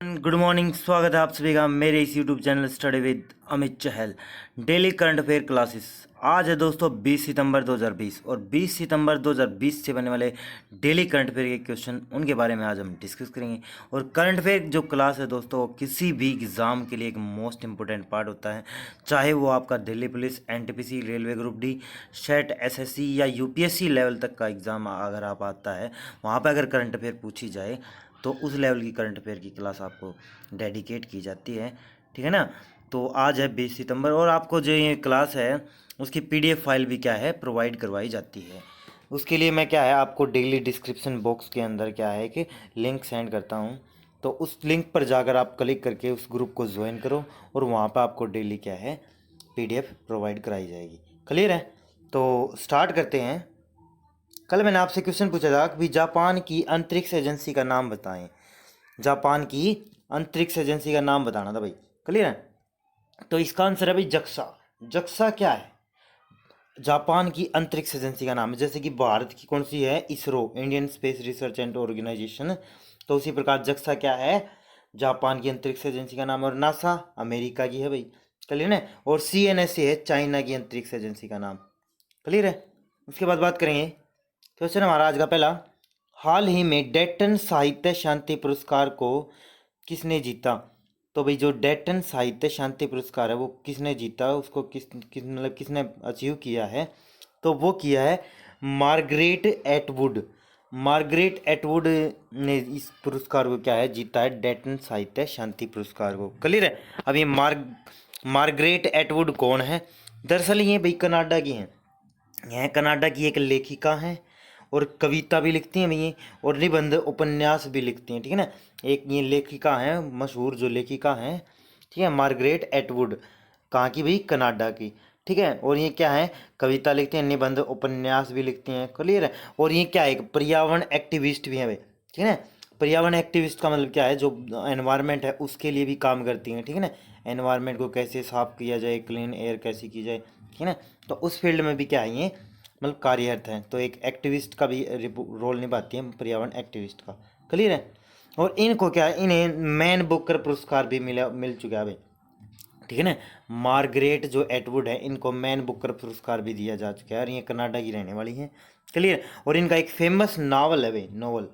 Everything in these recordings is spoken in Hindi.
Good morning. स्वागत है आप सभी का मेरे इस YouTube channel study with Amit Chahal daily current affair classes. आज है दोस्तों 20 सितंबर 2020 और 20 सितंबर 2020 से बनने वाले डेली करंट अफेयर के क्वेश्चन उनके बारे में आज हम डिस्कस करेंगे। और करंट अफेयर जो क्लास है दोस्तों वो किसी भी एग्ज़ाम के लिए एक मोस्ट इंपॉर्टेंट पार्ट होता है, चाहे वो आपका Delhi police, NTPC, railway group D, set, SSC या यूपीएससी लेवल तक का एग्ज़ाम अगर आप आता है, वहाँ पर अगर करंट अफेयर पूछी जाए तो उस लेवल की करंट अफेयर की क्लास आपको डेडिकेट की जाती है, ठीक है ना। तो आज है 20 सितंबर और आपको जो ये क्लास है उसकी पीडीएफ फाइल भी क्या है प्रोवाइड करवाई जाती है। उसके लिए मैं क्या है आपको डेली डिस्क्रिप्शन बॉक्स के अंदर क्या है कि लिंक सेंड करता हूँ, तो उस लिंक पर जाकर आप क्लिक करके उस ग्रुप को ज्वाइन करो और वहाँ पर आपको डेली क्या है पीडीएफ प्रोवाइड कराई जाएगी। क्लियर है? तो स्टार्ट करते हैं। कल मैंने आपसे क्वेश्चन पूछा था कि जापान की अंतरिक्ष एजेंसी का नाम बताएं। जापान की अंतरिक्ष एजेंसी का नाम बताना था भाई। क्लियर है? तो इसका आंसर है भाई जक्सा। जक्सा क्या है? जापान की अंतरिक्ष एजेंसी का नाम है। जैसे कि भारत की कौन सी है? ISRO, Indian Space Research and Organisation. तो उसी प्रकार जक्सा क्या है? जापान की अंतरिक्ष एजेंसी का नाम है। और नासा अमेरिका की है भाई। क्लियर है? और सीएनएसए है चाइना की अंतरिक्ष एजेंसी का नाम। क्लियर है? उसके बाद बात करेंगे क्वेश्चन हमारा आज का पहला। हाल ही में डेटन साहित्य शांति पुरस्कार को किसने जीता? तो भाई जो डेटन साहित्य शांति पुरस्कार है वो किसने जीता, उसको मतलब किसने अचीव किया है? तो वो किया है मार्गरेट एटवुड। मार्गरेट एटवुड ने इस पुरस्कार को क्या है जीता है, डेटन साहित्य शांति पुरस्कार को। क्लियर है? अब ये मार्गरेट एटवुड कौन है? दरअसल ये भाई कनाडा की हैं। यह कनाडा की एक लेखिका हैं और कविता भी लिखती हैं ये, और निबंध उपन्यास भी लिखती हैं, ठीक है ना। एक ये लेखिका हैं, मशहूर जो लेखिका हैं, ठीक है, मार्गरेट एटवुड। कहाँ की भाई? कनाडा की, ठीक है। और ये क्या है? कविता लिखती हैं, निबंध उपन्यास भी लिखती हैं। क्लियर है? और ये क्या है? एक पर्यावरण एक्टिविस्ट भी हैं भाई, ठीक है ना। पर्यावरण एक्टिविस्ट का मतलब क्या है? जो एनवायरनमेंट है उसके लिए भी काम करती हैं, ठीक है ना। एनवायरनमेंट को कैसे साफ किया जाए, क्लीन एयर कैसी की जाए, ठीक है ना। तो उस फील्ड में भी क्या है ये मतलब कार्यरत हैं। तो एक एक्टिविस्ट का भी रोल निभाती है, पर्यावरण एक्टिविस्ट का। क्लियर है? और इनको क्या है, इन्हें मैन बुकर पुरस्कार भी मिल चुका है भाई, ठीक है ना। मार्गरेट जो एटवुड है इनको मैन बुकर पुरस्कार भी दिया जा चुका है और ये कनाडा की रहने वाली हैं। क्लियर? और इनका एक फेमस नावल है भाई, नॉवल,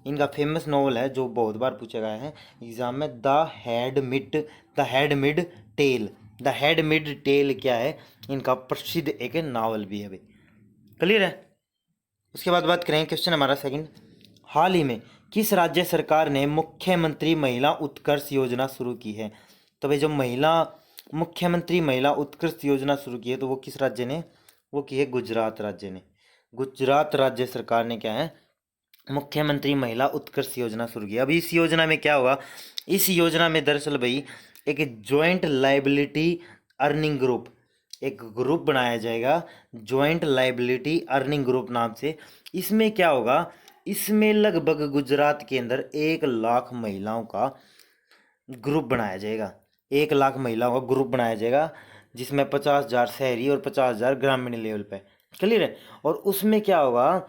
इनका फेमस नॉवल है जो बहुत बार पूछा गया है एग्जाम में, द हैंडमिड टेल। द हैंडमिड टेल क्या है? इनका प्रसिद्ध एक नावल भी है भाई। क्लियर है? उसके बाद बात करें क्वेश्चन हमारा सेकंड। हाल ही में किस राज्य सरकार ने मुख्यमंत्री महिला उत्कर्ष योजना शुरू की है? तो भाई जो मुख्यमंत्री महिला उत्कर्ष योजना शुरू की है तो वो किस राज्य ने? वो की है गुजरात राज्य ने। गुजरात राज्य सरकार ने क्या है मुख्यमंत्री महिला उत्कर्ष योजना शुरू की। अब इस योजना में क्या होगा? इस योजना में दरअसल भाई एक जॉइंट लाइबिलिटी अर्निंग ग्रुप, एक ग्रुप बनाया जाएगा जॉइंट लाइबिलिटी अर्निंग ग्रुप नाम से। इसमें क्या होगा? इसमें लगभग गुजरात के अंदर 1 लाख महिलाओं का ग्रुप बनाया जाएगा। 1 लाख महिलाओं का ग्रुप बनाया जाएगा जिसमें 50,000 शहरी और 50,000 ग्रामीण लेवल पे। क्लियर है? और उसमें क्या होगा?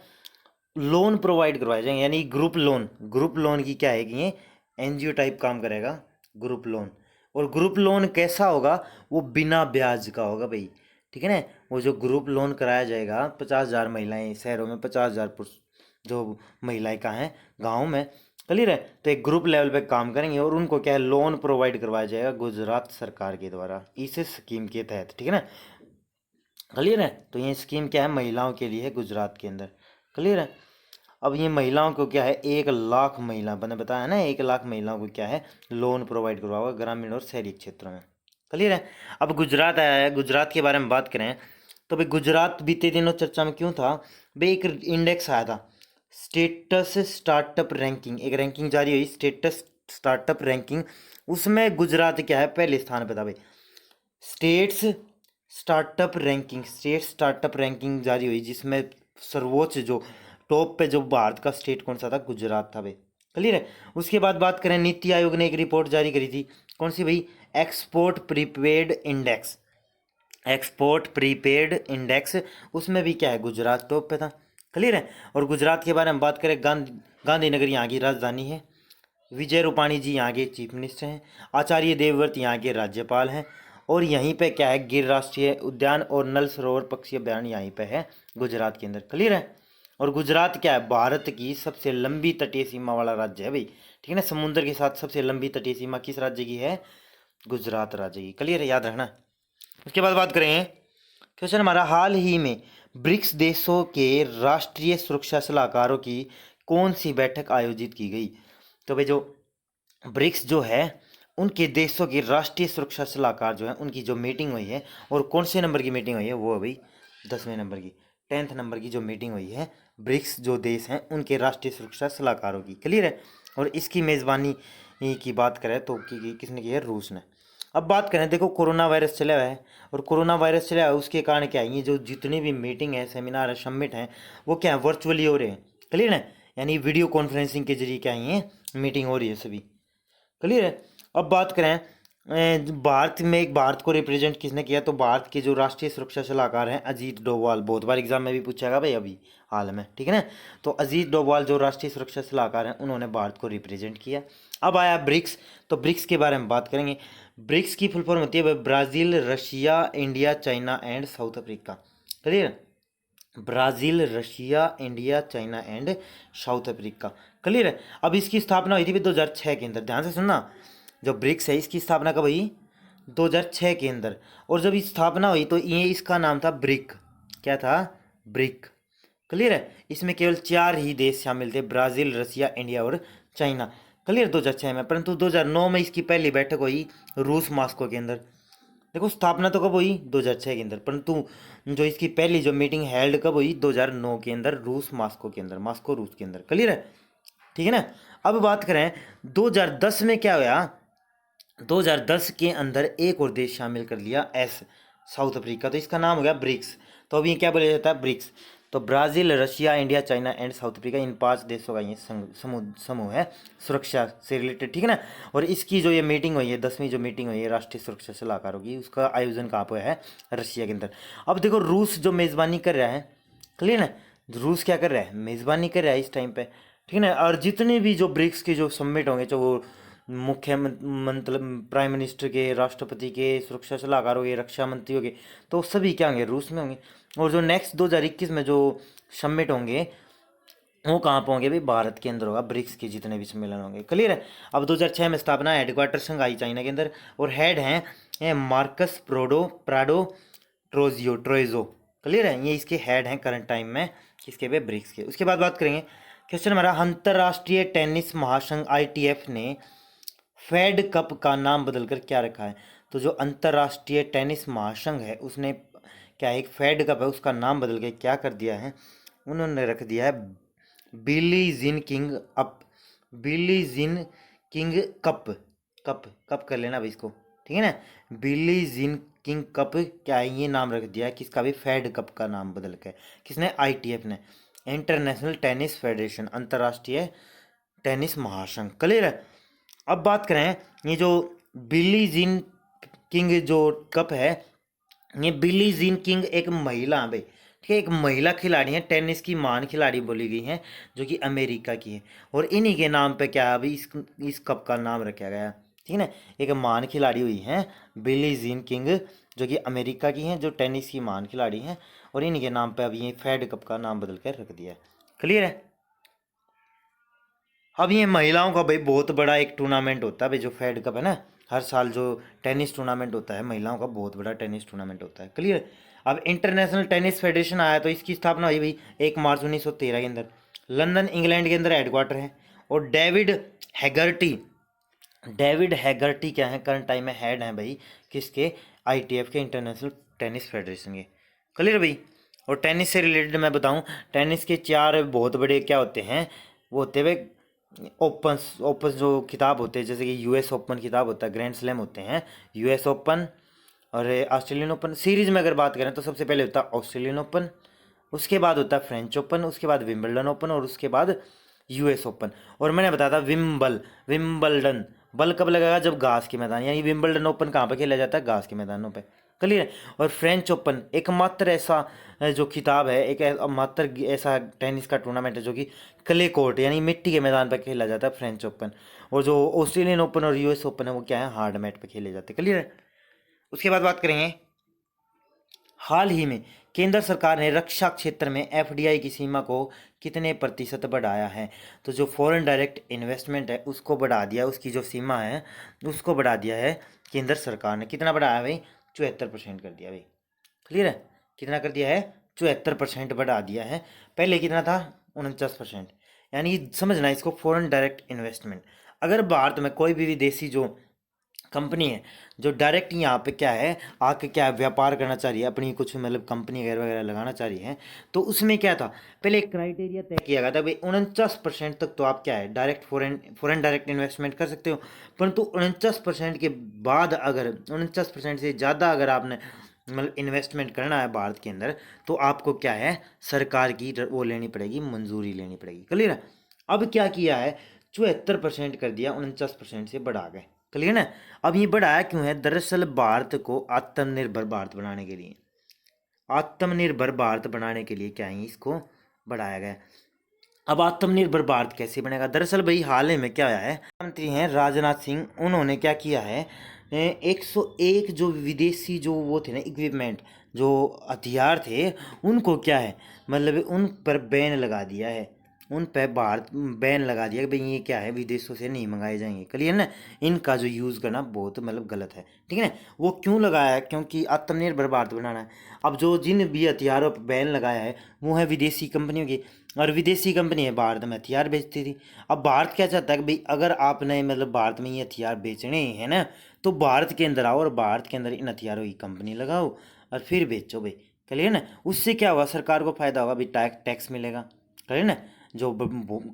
लोन प्रोवाइड करवाए जाएंगे, यानी ग्रुप लोन। ग्रुप लोन की क्या है कि ये एनजीओ टाइप काम करेगा ग्रुप लोन। और ग्रुप लोन कैसा होगा? वो बिना ब्याज का होगा भाई, ठीक है ना। वो जो ग्रुप लोन कराया जाएगा 50,000 महिलाएं शहरों में, 50,000 पुरुष जो महिलाएं कहाँ हैं? गाँव में। क्लियर है? तो एक ग्रुप लेवल पे काम करेंगे और उनको क्या है लोन प्रोवाइड करवाया जाएगा गुजरात सरकार के द्वारा इस स्कीम के तहत, ठीक है ना। क्लियर है? तो ये स्कीम क्या है? महिलाओं के लिए है गुजरात के अंदर। क्लियर है? अब ये महिलाओं को क्या है 1 लाख महिला मैंने बताया ना, 1 लाख महिलाओं को क्या है लोन प्रोवाइड करवा होगा ग्रामीण और शहरी क्षेत्रों में। क्लियर है? अब गुजरात आया है, गुजरात के बारे में बात करें तो भाई गुजरात बीते दिनों चर्चा में क्यों था भाई? एक इंडेक्स आया था स्टेटस स्टार्टअप रैंकिंग, एक रैंकिंग जारी हुई स्टेटस स्टार्टअप रैंकिंग। उसमें गुजरात क्या है पहले स्थान पे था भाई। स्टेट स्टार्टअप रैंकिंग जारी हुई जिसमें सर्वोच्च जो टॉप पे जो भारत का स्टेट कौन सा था? गुजरात था भाई। क्लियर है? उसके बाद बात करें नीति आयोग ने एक रिपोर्ट जारी करी थी, कौन सी भाई? Export prepaid index. Export prepaid index, उसमें भी क्या है गुजरात टॉप पे था। क्लियर है? और गुजरात के बारे में बात करें गांधीनगर यहाँ की राजधानी है। विजय रूपाणी जी यहाँ के चीफ मिनिस्टर हैं, आचार्य देवव्रत यहाँ के राज्यपाल हैं, और यहीं पे क्या है, गिर राष्ट्रीय उद्यान और नल सरोवर पक्षी अभ्यारण्य यहीं पे है गुजरात के अंदर। क्लियर है। और गुजरात क्या है, भारत की सबसे लंबी तटीय सीमा वाला राज्य है भाई, ठीक है ना। समुद्र के साथ सबसे लंबी तटीय सीमा किस राज्य की है, गुजरात राज्य की। क्लियर है, याद रखना। उसके बाद बात करेंगे क्वेश्चन हमारा, हाल ही में ब्रिक्स देशों के राष्ट्रीय सुरक्षा सलाहकारों की कौन सी बैठक आयोजित की गई। तो भाई जो ब्रिक्स जो है उनके देशों की राष्ट्रीय सुरक्षा सलाहकार जो है उनकी जो मीटिंग हुई है, और कौन से नंबर की मीटिंग हुई है, वो अभी 10वें नंबर की, 10th नंबर की जो मीटिंग हुई है ब्रिक्स जो देश हैं उनके राष्ट्रीय सुरक्षा सलाहकारों की। क्लियर है। और इसकी मेज़बानी की बात करें तो किसने की है, रूस ने। अब बात करें, देखो कोरोना वायरस चला हुआ है, और कोरोना वायरस चला हुआ है उसके कारण क्या है, ये जो जितनी भी मीटिंग है, सेमिनार है, समिट है, वो क्या है, वर्चुअली हो रहे हैं। क्लियर है, यानी वीडियो कॉन्फ्रेंसिंग के जरिए क्या है, ये मीटिंग हो रही है सभी। क्लियर है। अब बात करें भारत में, एक भारत को रिप्रेजेंट किसने किया, तो भारत के जो राष्ट्रीय सुरक्षा सलाहकार हैं अजीत डोभाल, बहुत बार एग्जाम में भी पूछा भाई अभी हाल में, ठीक है ना। तो अजीत डोभाल जो राष्ट्रीय सुरक्षा सलाहकार हैं उन्होंने भारत को रिप्रेजेंट किया। अब आया ब्रिक्स, तो ब्रिक्स के बारे में बात करेंगे। ब्रिक्स की फुल फॉर्म होती है Brazil, Russia, India, China and South Africa. Clear. Brazil, Russia, India, China and South Africa. Clear है। अब इसकी स्थापना हुई थी 2006 के अंदर, ध्यान से सुनना। जो ब्रिक्स है इसकी स्थापना कब हुई, 2006 के अंदर। और जब इस स्थापना हुई तो ये इसका नाम था ब्रिक। क्या था, ब्रिक। क्लियर है। इसमें केवल 4 ही देश शामिल थे, ब्राज़ील, रशिया, इंडिया और चाइना। क्लियर, 2006 में। परंतु 2009 में इसकी पहली बैठक हुई रूस, मॉस्को के अंदर। देखो स्थापना तो कब हुई, 2006 के अंदर, परंतु जो इसकी पहली जो मीटिंग हेल्ड कब हुई, 2009 के अंदर, रूस, मॉस्को के अंदर, मॉस्को रूस के अंदर। क्लियर है, ठीक है ना। अब बात करें 2010 में क्या हुआ, 2010 के अंदर एक और देश शामिल कर लिया, साउथ अफ्रीका, तो इसका नाम हो गया ब्रिक्स। तो अभी क्या बोला जाता है, ब्रिक्स। तो Brazil, Russia, India, China and South Africa, इन 5 देशों का ये समूह है सुरक्षा से रिलेटेड, ठीक है ना। और इसकी जो ये मीटिंग हुई है, 10वीं जो मीटिंग हुई है राष्ट्रीय सुरक्षा सलाहकारों की, उसका आयोजन कहाँ पर है, रशिया के अंदर। अब देखो रूस जो मेज़बानी कर रहा है, क्लियर ना, रूस क्या कर रहा है, मेज़बानी कर रहा है इस टाइम पे, ठीक है ना। और जितने भी जो ब्रिक्स के जो समिट होंगे, जो वो मुख्य मतलब प्राइम मिनिस्टर के, राष्ट्रपति के, सुरक्षा सलाहकार हो गए, रक्षा मंत्री हो गए, तो सभी क्या होंगे, रूस में होंगे। और जो नेक्स्ट 2021 में जो समिट होंगे वो कहाँ पर होंगे भाई, भारत के अंदर होगा, ब्रिक्स के जितने भी सम्मेलन होंगे। क्लियर है। अब 2006 में स्थापना, हेडक्वार्टर शंघाई चाइना के अंदर, और हेड हैं मार्कस प्राडो ट्रोइजो। क्लियर है, ये इसके हेड हैं करंट टाइम में, किसके पे, ब्रिक्स के। उसके बाद बात करेंगे क्वेश्चन हमारा, अंतर्राष्ट्रीय टेनिस महासंघ ITF ने फेड कप का नाम बदलकर क्या रखा है। तो जो अंतर्राष्ट्रीय टेनिस महासंघ है उसने क्या, एक फेड कप है उसका नाम बदल के क्या कर दिया है, उन्होंने रख दिया है बिली जिन किंग अप, बिली जिन किंग कप, कप कर लेना भाई इसको, ठीक है ना। बिली जिन किंग कप क्या है, ये नाम रख दिया है किसका भी, फेड कप का नाम बदल के। किसने, ITF ने, इंटरनेशनल टेनिस फेडरेशन, अंतर्राष्ट्रीय टेनिस महासंघ। क्लियर है। अब बात करें, ये जो बिली जिन किंग जो कप है, ये बिली जिन किंग एक महिला है भाई, ठीक है, एक महिला खिलाड़ी है, टेनिस की महान खिलाड़ी बोली गई है, जो कि अमेरिका की है। और इन्हीं के नाम पे क्या है अभी इस कप का नाम रखा गया है, ठीक है ना। एक महान खिलाड़ी हुई है बिली जिन किंग, जो कि अमेरिका की हैं, जो टेनिस की महान खिलाड़ी हैं, और इन्हीं के नाम पे अभी ये फेड कप का नाम बदल कर रख दिया है। क्लियर है। अब ये महिलाओं का भाई बहुत बड़ा एक टूर्नामेंट होता है भाई, जो फेड कप है ना, हर साल जो टेनिस टूर्नामेंट होता है महिलाओं का, बहुत बड़ा टेनिस टूर्नामेंट होता है। क्लियर। अब इंटरनेशनल टेनिस फेडरेशन आया तो इसकी स्थापना हुई भाई 1 मार्च 1913 के अंदर, लंदन इंग्लैंड के अंदर हेडक्वार्टर है। और डेविड हैगर्टी क्या है, करंट टाइम में हेड हैं भाई किसके, ITF के, इंटरनेशनल टेनिस फेडरेशन के। क्लियर भाई। और टेनिस से रिलेटेड मैं बताऊं, टेनिस के 4 बहुत बड़े क्या होते हैं, वो होते हुए ओपन जो खिताब होते हैं, जैसे कि US ओपन खिताब होता है, ग्रैंड स्लैम होते हैं, US ओपन और ऑस्ट्रेलियन ओपन। सीरीज में अगर बात करें तो सबसे पहले होता है ऑस्ट्रेलियन ओपन, उसके बाद होता है फ्रेंच ओपन, उसके बाद विंबलडन ओपन, और उसके बाद US ओपन। और मैंने बताया था विंबलडन, बल कब लगेगा, जब घास के मैदान, यानी विंबलडन ओपन कहाँ पे खेला जाता है, घास के मैदानों पे। क्लियर है। और फ्रेंच ओपन एकमात्र ऐसा जो खिताब है, एक मात्र ऐसा टेनिस का टूर्नामेंट है जो कि क्ले कोर्ट यानी मिट्टी के मैदान पर खेला जाता है, फ्रेंच ओपन। और जो ऑस्ट्रेलियन ओपन और यूएस ओपन है वो क्या है, हार्ड मैट पे खेले जाते हैं। क्लियर है। उसके बाद बात करेंगे, हाल ही में केंद्र सरकार ने रक्षा क्षेत्र में एफडीआई की सीमा को कितने प्रतिशत बढ़ाया है। तो जो फॉरेन डायरेक्ट इन्वेस्टमेंट है उसको बढ़ा दिया, उसकी जो सीमा है उसको बढ़ा दिया है केंद्र सरकार ने। कितना बढ़ाया भाई, 74% कर दिया भाई। क्लियर है, कितना कर दिया है, 74% बढ़ा दिया है। पहले कितना था, 49%। यानी समझना इसको, फॉरेन डायरेक्ट इन्वेस्टमेंट। अगर भारत में कोई भी विदेशी जो कंपनी है जो डायरेक्ट यहाँ पे क्या है आके क्या व्यापार करना चाह रही है, अपनी कुछ मतलब कंपनी वगैरह वगैरह लगाना चाह रही है, तो उसमें क्या था, पहले एक क्राइटेरिया तय किया गया था भाई 49% तक तो आप क्या है डायरेक्ट फॉरेन डायरेक्ट इन्वेस्टमेंट कर सकते हो। परंतु 49% के बाद अगर 49% से ज़्यादा अगर आपने मतलब इन्वेस्टमेंट करना है भारत के अंदर, तो आपको क्या है सरकार की वो लेनी पड़ेगी, मंजूरी लेनी पड़ेगी। क्लियर है। अब क्या किया है, 74% कर दिया, 49% से बढ़ा गए। क्लियर ना। अब ये बढ़ाया क्यों है, दरअसल भारत को आत्मनिर्भर भारत बनाने के लिए, आत्मनिर्भर भारत बनाने के लिए क्या है इसको बढ़ाया गया। अब आत्मनिर्भर भारत कैसे बनेगा, दरअसल भाई हाल ही में क्या हुआ है, मंत्री हैं राजनाथ सिंह, उन्होंने क्या किया है 101 जो विदेशी जो वो थे ना इक्विपमेंट, जो हथियार थे, उनको क्या है मतलब उन पर बैन लगा दिया है, उन पर भारत बैन लगा दिया कि भाई ये क्या है विदेशों से नहीं मंगाए जाएंगे। क्लियर ना, इनका जो यूज़ करना बहुत मतलब गलत है। ठीक है ना। वो क्यों लगाया है, क्योंकि आत्मनिर्भर भारत बनाना है। अब जो जिन भी हथियारों पर बैन लगाया है वो है विदेशी कंपनियों की, और विदेशी कंपनी है भारत में हथियार बेचती थी। अब भारत क्या चाहता है कि भाई अगर आपने मतलब भारत में ये हथियार बेचने हैं ना, तो भारत के अंदर आओ और भारत के अंदर इन हथियारों की कंपनी लगाओ और फिर बेचो भाई। क्लियर ना। उससे क्या होगा, सरकार को फायदा होगा भाई, टैक्स मिलेगा। क्लियर ना। जो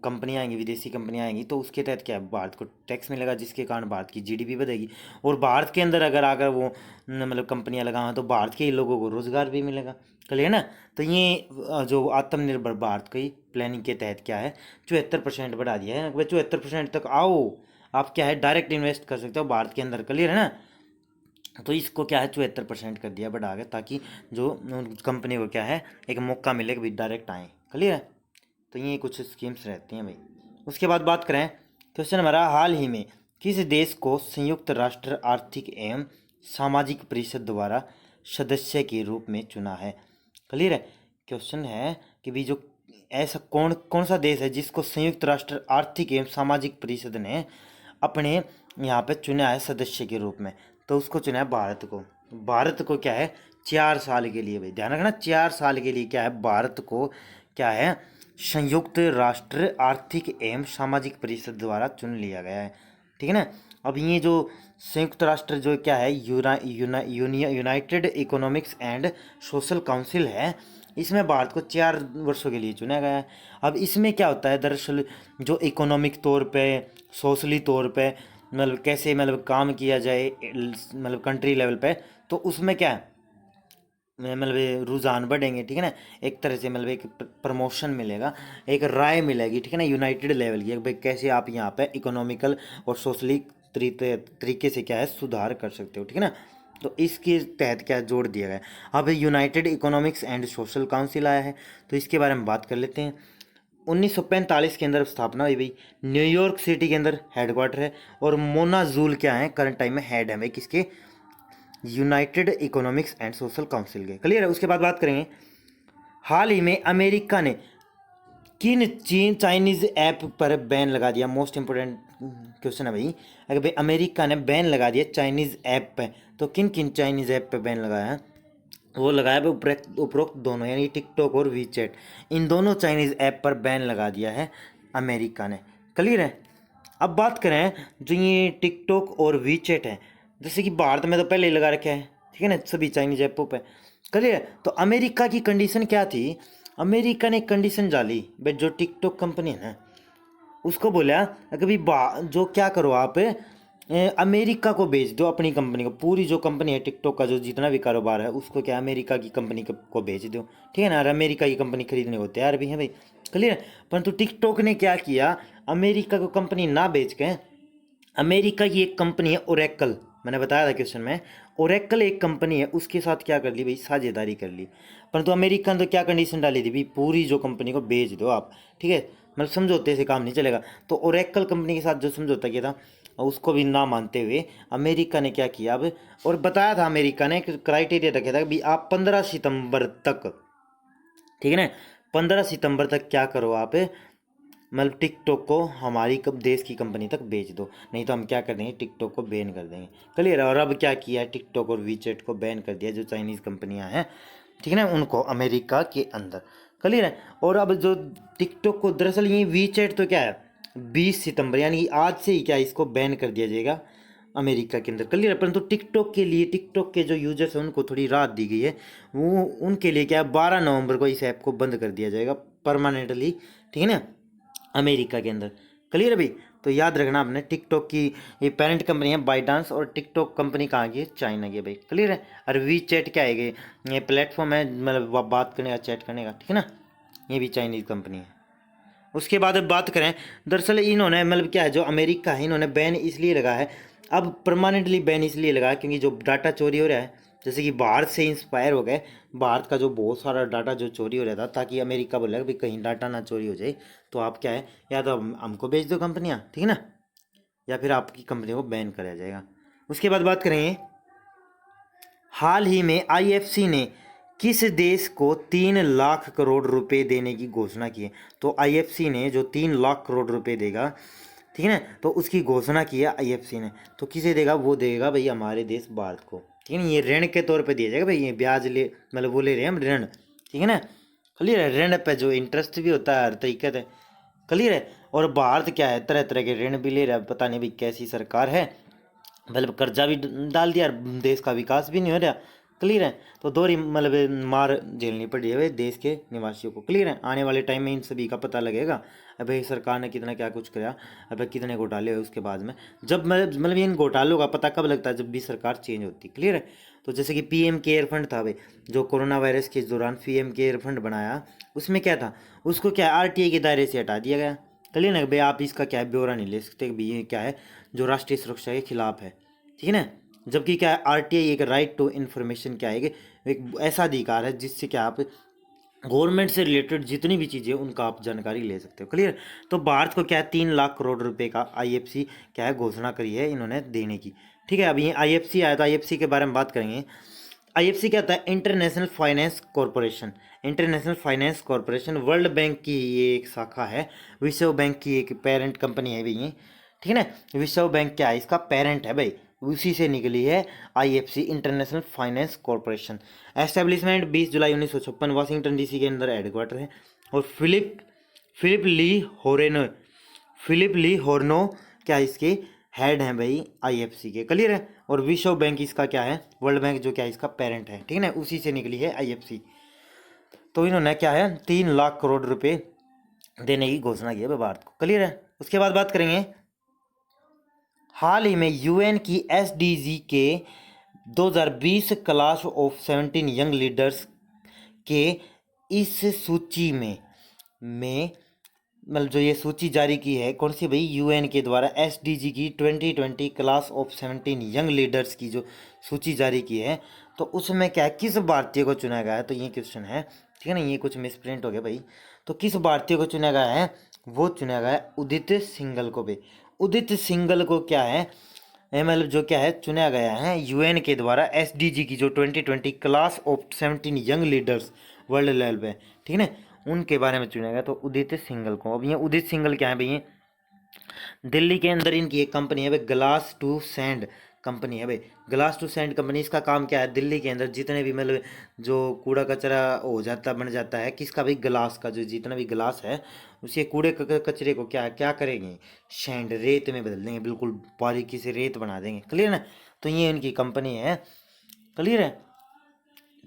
कंपनियाँ आएंगी, विदेशी कंपनियाँ आएंगी, तो उसके तहत क्या है भारत को टैक्स मिलेगा, जिसके कारण भारत की जीडीपी बढ़ेगी। और भारत के अंदर अगर आकर वो मतलब कंपनियाँ लगाएं तो भारत के ही लोगों को रोज़गार भी मिलेगा। क्लियर ना। तो ये जो आत्मनिर्भर भारत की प्लानिंग के तहत क्या है 74% बढ़ा दिया है। 74% तक आओ, आप क्या है डायरेक्ट इन्वेस्ट कर सकते हो भारत के अंदर। क्लियर है ना। तो इसको क्या है 74% कर दिया बढ़ा के, ताकि जो कंपनी को क्या है एक मौका मिले कि भाई डायरेक्ट आए। क्लियर है। तो ये कुछ स्कीम्स रहती हैं भाई। उसके बाद बात करें, क्वेश्चन हमारा, हाल ही में किस देश को संयुक्त राष्ट्र आर्थिक एवं सामाजिक परिषद द्वारा सदस्य के रूप में चुना है। क्लियर है। क्वेश्चन है कि भाई जो ऐसा कौन कौन सा देश है जिसको संयुक्त राष्ट्र आर्थिक एवं सामाजिक परिषद ने अपने यहाँ पे चुना है सदस्य के रूप में, तो उसको चुना है भारत को। भारत को क्या है 4 साल के लिए, भाई ध्यान रखना 4 साल के लिए क्या है भारत को क्या है संयुक्त राष्ट्र आर्थिक एवं सामाजिक परिषद द्वारा चुन लिया गया है। ठीक है ना। अब ये जो संयुक्त राष्ट्र जो क्या है United economics and social council है, इसमें भारत को 4 वर्षों के लिए चुना गया है। अब इसमें क्या होता है, दरअसल जो इकोनॉमिक तौर पे, सोशली तौर पे मतलब कैसे मतलब काम किया जाए मतलब कंट्री लेवल पे, तो उसमें क्या है मतलब रुझान बढ़ेंगे। ठीक है ना। एक तरह से मतलब एक प्रमोशन मिलेगा, एक राय मिलेगी। ठीक है ना, यूनाइटेड लेवल की भाई कैसे आप यहाँ पे इकोनॉमिकल और सोशली तरीके से क्या है सुधार कर सकते हो। ठीक है ना। तो इसके तहत क्या जोड़ दिया गया। अब United economics and social council आया है, तो इसके बारे में बात कर लेते हैं। 1945 के अंदर स्थापना हुई भाई, न्यूयॉर्क सिटी के अंदर हेडक्वार्टर है, और मोना जूल क्या है करंट टाइम में हेड है भाई किसके, United economics and social council के। क्लियर है। उसके बाद बात करेंगे, हाल ही में अमेरिका ने किन चाइनीज ऐप पर बैन लगा दिया। मोस्ट इंपोर्टेंट क्वेश्चन है भाई, अगर भाई अमेरिका ने बैन लगा दिया चाइनीज ऐप पे, तो किन किन चाइनीज ऐप पे बैन लगाया है, वो लगाया भाई उपरोक्त दोनों यानी टिकटॉक और वीचैट, इन दोनों चाइनीज ऐप पर बैन लगा दिया है अमेरिका ने। क्लियर है। अब बात करें जो ये टिकटॉक और वीचैट है, जैसे कि भारत में तो पहले ही लगा रखा है, ठीक है ना, सभी चाइनीज ऐपों पे। क्लियर है। तो अमेरिका की कंडीशन क्या थी, अमेरिका ने कंडीशन डाली भाई जो टिकटॉक कंपनी है ना, उसको बोला कि भाई जो क्या करो आप अमेरिका को बेच दो अपनी कंपनी को, पूरी जो कंपनी है टिकटॉक का जो जितना भी कारोबार है उसको क्या अमेरिका की कंपनी को बेच दो। ठीक है ना, और अमेरिका की कंपनी खरीदने को तैयार भी है भाई। क्लियर है। परंतु टिकटॉक ने क्या किया, अमेरिका को कंपनी ना बेच के अमेरिका की एक कंपनी है ओरेकल, मैंने बताया था क्वेश्चन में, ओरेकल एक कंपनी है, उसके साथ क्या कर ली भाई, साझेदारी कर ली। परंतु अमेरिका ने तो क्या कंडीशन डाली थी भाई, पूरी जो कंपनी को बेच दो आप, ठीक है, मतलब समझौते से काम नहीं चलेगा। तो ओरेकल कंपनी के साथ जो समझौता किया था उसको भी ना मानते हुए अमेरिका ने क्या किया अब, और बताया था अमेरिका ने क्राइटेरिया रखा था कि भाई आप 15 सितंबर तक, ठीक है ना, 15 सितंबर तक क्या करो आप, मतलब टिकटॉक को हमारी कब देश की कंपनी तक बेच दो, नहीं तो हम क्या कर देंगे, टिकटॉक को बैन कर देंगे। क्लियर है। और अब क्या किया है, टिकटॉक और वीचैट को बैन कर दिया, जो चाइनीज़ कंपनियां हैं, ठीक है ना, उनको अमेरिका के अंदर। क्लियर है। और अब जो टिकटॉक को, दरअसल ये वीचैट तो क्या है, 20 सितंबर यानी आज से ही क्या इसको बैन कर दिया जाएगा अमेरिका के अंदर। क्लियर है। परंतु टिकटॉक के लिए, टिकटॉक के जो यूजर्स हैं उनको थोड़ी राहत दी गई है, वो उनके लिए क्या है, 12 नवंबर को इस ऐप को बंद कर दिया जाएगा परमानेंटली, ठीक है ना, अमेरिका के अंदर। क्लियर है भाई। तो याद रखना आपने, टिकटॉक की ये पेरेंट कंपनी है बाईडांस, और टिकटॉक कंपनी कहाँ की है, चाइना की है भाई। क्लियर है। और वी चैट क्या है, ये प्लेटफॉर्म है, मतलब बात करने का, चैट करने का, ठीक है ना, ये भी चाइनीज़ कंपनी है। उसके बाद अब बात करें, दरअसल इन्होंने मतलब क्या है, जो अमेरिका है, इन्होंने बैन इसलिए लगा है, अब परमानेंटली बैन इसलिए लगा है क्योंकि जो डाटा चोरी हो रहा है, जैसे कि भारत से इंस्पायर हो गए, भारत का जो बहुत सारा डाटा जो चोरी हो रहा था, ताकि अमेरिका बोले कि भाई कहीं डाटा ना चोरी हो जाए, तो आप क्या है, या तो हमको बेच दो कंपनियाँ, ठीक है ना, या फिर आपकी कंपनी को बैन कराया जाएगा। उसके बाद बात करेंगे, हाल ही में आईएफसी ने किस देश को 3 लाख करोड़ रुपए देने की घोषणा की है। तो आईएफसी ने जो 3 लाख करोड़ रुपए देगा, ठीक है ना, तो उसकी घोषणा की है आईएफसी ने। तो किसे देगा, वो देगा भाई हमारे देश भारत को, ठीक है ना, ये ऋण के तौर पे दिया जाएगा भाई, ये ब्याज ले, मतलब वो ले रहे हैं हम ऋण, ठीक है ना। क्लियर है। ऋण पे जो इंटरेस्ट भी होता है हर तरीके से। क्लियर है। और भारत क्या है, तरह तरह के ऋण भी ले रहा है, पता नहीं भाई कैसी सरकार है, मतलब कर्जा भी डाल दिया, देश का विकास भी नहीं हो रहा। क्लियर है। तो दोहरी मतलब मार झेलनी पड़ रही है भाई देश के निवासियों को। क्लियर है। आने वाले टाइम में इन सभी का पता लगेगा, अबे सरकार ने कितना क्या कुछ कराया, अबे कितने घोटाले हुए उसके बाद में, जब मतलब इन घोटालों का पता कब लगता है, जब भी सरकार चेंज होती है। क्लियर है। तो जैसे कि पीएम केयर फंड था भाई, जो कोरोना वायरस के दौरान पीएम केयर फंड बनाया, उसमें क्या था, उसको क्या आरटीआई के दायरे से हटा दिया गया। क्लियर ना भाई, आप इसका क्या है ब्यौरा नहीं ले सकते भाई, ये क्या है, जो राष्ट्रीय सुरक्षा के खिलाफ है, ठीक है ना। जबकि क्या है, आरटीआई एक राइट टू इन्फॉर्मेशन क्या है, एक ऐसा अधिकार है जिससे क्या आप गवर्नमेंट से रिलेटेड जितनी भी चीज़ें उनका आप जानकारी ले सकते हो। क्लियर। तो भारत को क्या है, 3 लाख करोड़ रुपए का आईएफसी क्या है, घोषणा करी है इन्होंने देने की। ठीक है। अब ये आईएफसी आया, तो आईएफसी के बारे में बात करेंगे। आईएफसी क्या होता है, international finance corporation. International finance corporation world bank की ये एक शाखा है, विश्व बैंक की एक पेरेंट कंपनी है भाई ये, ठीक है ना। विश्व बैंक क्या है, इसका पेरेंट है भाई, उसी से निकली है IFC, international finance corporation. Establishment 20 जुलाई 1956, वाशिंगटन डीसी के अंदर हेडक्वार्टर है। और फिलिप ली होरेनो, फिलिप ली होर्नो क्या इसके हेड हैं भाई आईएफसी के। क्लियर है। और विश्व बैंक इसका क्या है, वर्ल्ड बैंक जो क्या है इसका पेरेंट है, ठीक है ना, उसी से निकली है आईएफसी। तो इन्होंने क्या है, 3 लाख करोड़ रुपए देने की घोषणा की है भारत को। क्लियर है। उसके बाद बात करेंगे, हाल ही में यूएन की एसडीजी के 2020 क्लास ऑफ 17 यंग लीडर्स के इस सूची में मतलब जो ये सूची जारी की है, कौन सी भाई, यूएन के द्वारा एसडीजी की 2020 क्लास ऑफ 17 यंग लीडर्स की जो सूची जारी की है, तो उसमें क्या है, किस भारतीय को चुना गया है, तो ये क्वेश्चन है, ठीक है ना, ये कुछ मिसप्रिंट हो गया भाई। तो किस भारतीय को चुना गया है, वो चुना गया है उदित सिंघल को भाई। उदित सिंघल को क्या है, मतलब जो क्या है चुना गया है यूएन के द्वारा एसडीजी की जो 2020 class of 17 young leaders world level पे, ठीक है ना, उनके बारे में चुना गया, तो उदित सिंघल को। अब ये उदित सिंघल क्या है भाई, दिल्ली के अंदर इनकी एक कंपनी है भाई, ग्लास टू सैंड कंपनी है भाई। ग्लास टू सैंड कंपनी, इसका काम क्या है, दिल्ली के अंदर जितने भी मतलब जो कूड़ा कचरा हो जाता बन जाता है, किसका भाई, ग्लास का, जो जितना भी ग्लास है उसी कूड़े कचरे को क्या क्या करेंगे, सैंड, रेत में बदल देंगे, बिल्कुल बारीकी से रेत बना देंगे। क्लियर ना। तो ये इनकी कंपनी है। क्लियर है।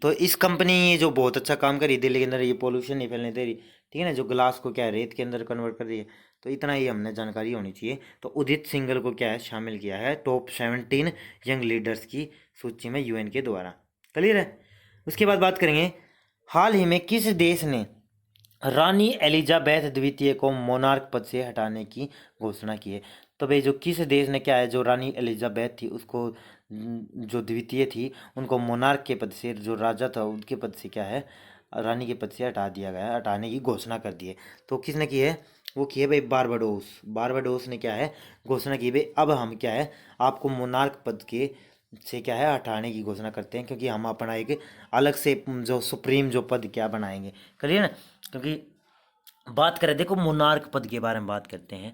तो इस कंपनी ये जो बहुत अच्छा काम करी दिल्ली के अंदर, ये पोल्यूशन नहीं फैलने दे रही, ठीक है ना, जो ग्लास को क्या है रेत के अंदर कन्वर्ट कर रही है। तो इतना ही हमने जानकारी होनी चाहिए। तो उदित सिंघल को क्या है शामिल किया है टॉप 17 यंग लीडर्स की सूची में यूएन के द्वारा। क्लियर है। उसके बाद बात करेंगे, हाल ही में किस देश ने रानी एलिजाबेथ द्वितीय को मोनार्क पद से हटाने की घोषणा की है। तो भाई जो किस देश ने क्या है, जो रानी एलिजाबेथ थी उसको जो द्वितीय थी उनको मोनार्क के पद से, जो राजा था उनके पद से क्या है, रानी के पद से हटा दिया गया, हटाने की घोषणा कर दी है। तो किसने की है, वो की है भाई बारबाडोस। बारबाडोस ने क्या है, घोषणा की भाई अब हम क्या है आपको मोनार्क पद के से क्या है हटाने की घोषणा करते हैं, क्योंकि हम अपना एक अलग से जो सुप्रीम जो पद क्या बनाएंगे, करिए ना। क्योंकि बात करें, देखो मोनार्क पद के बारे में बात करते हैं।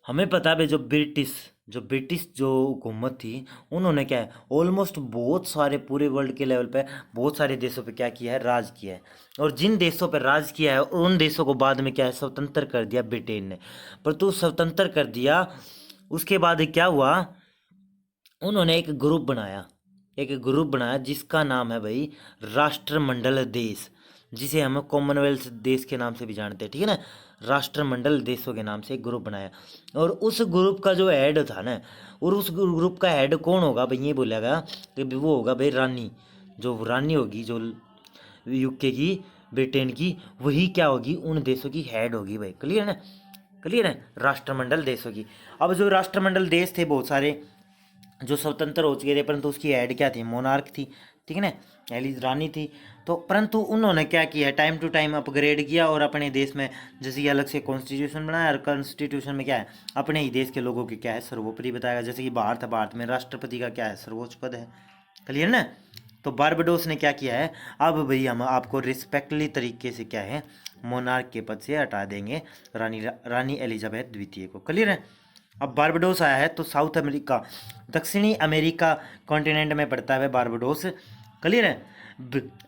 हमें पता है भाई जो ब्रिटिश जो हुकूमत थी, उन्होंने क्या है ऑलमोस्ट बहुत सारे पूरे वर्ल्ड के लेवल पे बहुत सारे देशों पे क्या किया है, राज किया है। और जिन देशों पर राज किया है उन देशों को बाद में क्या है स्वतंत्र कर दिया ब्रिटेन ने। पर तो स्वतंत्र कर दिया, उसके बाद क्या हुआ, उन्होंने एक ग्रुप बनाया जिसका नाम है भाई राष्ट्रमंडल देश, जिसे हम कॉमनवेल्थ देश के नाम से भी जानते हैं, ठीक है ना। राष्ट्रमंडल देशों के नाम से एक ग्रुप बनाया, और उस ग्रुप का जो हेड था ना, और उस ग्रुप का हेड कौन होगा भाई, ये बोला गया कि वो होगा भाई रानी, जो रानी होगी जो यूके की, ब्रिटेन की, वही क्या होगी उन देशों की हेड होगी भाई। क्लियर है ना, क्लियर है, राष्ट्रमंडल देशों की। अब जो राष्ट्रमंडल देश थे बहुत सारे जो स्वतंत्र हो चुके थे, परंतु उसकी हेड क्या थी, मोनार्क थी, ठीक है ना, एलिज रानी थी। तो परंतु उन्होंने क्या किया, टाइम टू टाइम अपग्रेड किया और अपने देश में जैसे कि अलग से कॉन्स्टिट्यूशन बनाया, और कॉन्स्टिट्यूशन में क्या है अपने ही देश के लोगों की क्या है सर्वोपरि बताया। जैसे कि भारत है, भारत में राष्ट्रपति का क्या है सर्वोच्च पद है, क्लियर ना। तो बारबाडोस ने क्या किया है, अब भाई हम आपको रिस्पेक्टली तरीके से क्या है मोनार्क के पद से हटा देंगे रानी एलिजाबेथ द्वितीय को, क्लियर है। अब बारबाडोस आया है तो साउथ अमेरिका, दक्षिणी अमेरिका कॉन्टिनेंट में पड़ता है बारबाडोस, क्लियर है।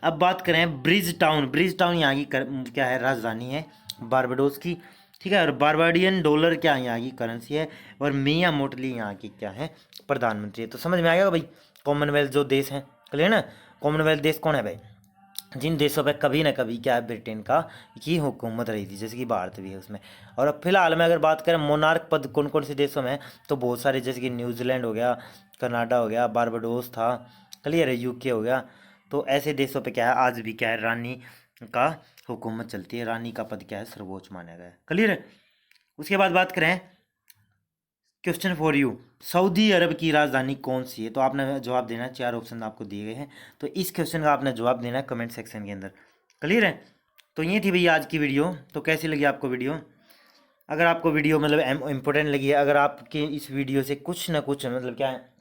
अब बात करें ब्रिज टाउन यहाँ की क्या है राजधानी है बारबाडोस की, ठीक है। और बारबाडियन डॉलर क्या यहाँ की करेंसी है, और मियाँ मोटली यहाँ की क्या है प्रधानमंत्री है। तो समझ में आ गया भाई, कॉमनवेल्थ जो देश हैं, क्लियर ना। कॉमनवेल्थ देश कौन है भाई, जिन देशों पे कभी ना कभी क्या है ब्रिटेन का की हुकूमत रही थी, जैसे कि भारत भी है उसमें। और अब फिलहाल में अगर बात करें मोनार्क पद कौन कौन से देशों में, तो बहुत सारे, जैसे कि न्यूजीलैंड हो गया, कनाडा हो गया, बारबाडोस था, क्लियर है, यूके हो गया। तो ऐसे देशों पे क्या है आज भी क्या है रानी का हुकूमत चलती है, रानी का पद क्या है सर्वोच्च माना गया है, क्लियर है। उसके बाद बात करें, क्वेश्चन फॉर यू, सऊदी अरब की राजधानी कौन सी है। तो आपने जवाब देना है, 4 ऑप्शन आपको दिए गए हैं, तो इस क्वेश्चन का आपने जवाब देना है कमेंट सेक्शन के अंदर, क्लियर है। तो ये थी भैया आज की वीडियो। तो कैसी लगी आपको वीडियो, अगर आपको वीडियो मतलब इम्पोर्टेंट लगी है, अगर आपके इस वीडियो से कुछ ना कुछ मतलब क्या है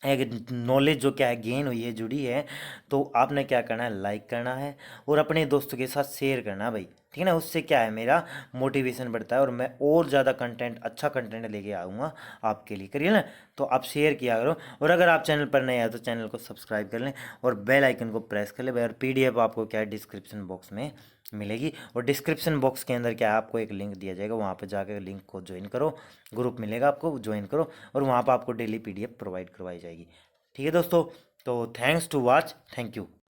एक नॉलेज जो क्या है गेन हुई है, जुड़ी है, तो आपने क्या करना है, लाइक करना है और अपने दोस्तों के साथ शेयर करना भाई, ठीक है ना। उससे क्या है मेरा मोटिवेशन बढ़ता है और मैं और ज़्यादा कंटेंट, अच्छा कंटेंट लेके आऊँगा आपके लिए, करिए ना। तो आप शेयर किया करो, और अगर आप चैनल पर नए आए तो चैनल को सब्सक्राइब कर लें और बेल आइकन को प्रेस कर लें भाई। और PDF आपको क्या है डिस्क्रिप्शन बॉक्स में मिलेगी, और डिस्क्रिप्शन बॉक्स के अंदर क्या है आपको एक लिंक दिया जाएगा, वहाँ पर जाकर लिंक को ज्वाइन करो, ग्रुप मिलेगा आपको, ज्वाइन करो, और वहाँ पर आपको डेली PDF प्रोवाइड करवाई जाएगी, ठीक है दोस्तों। तो thanks to watch, thank you.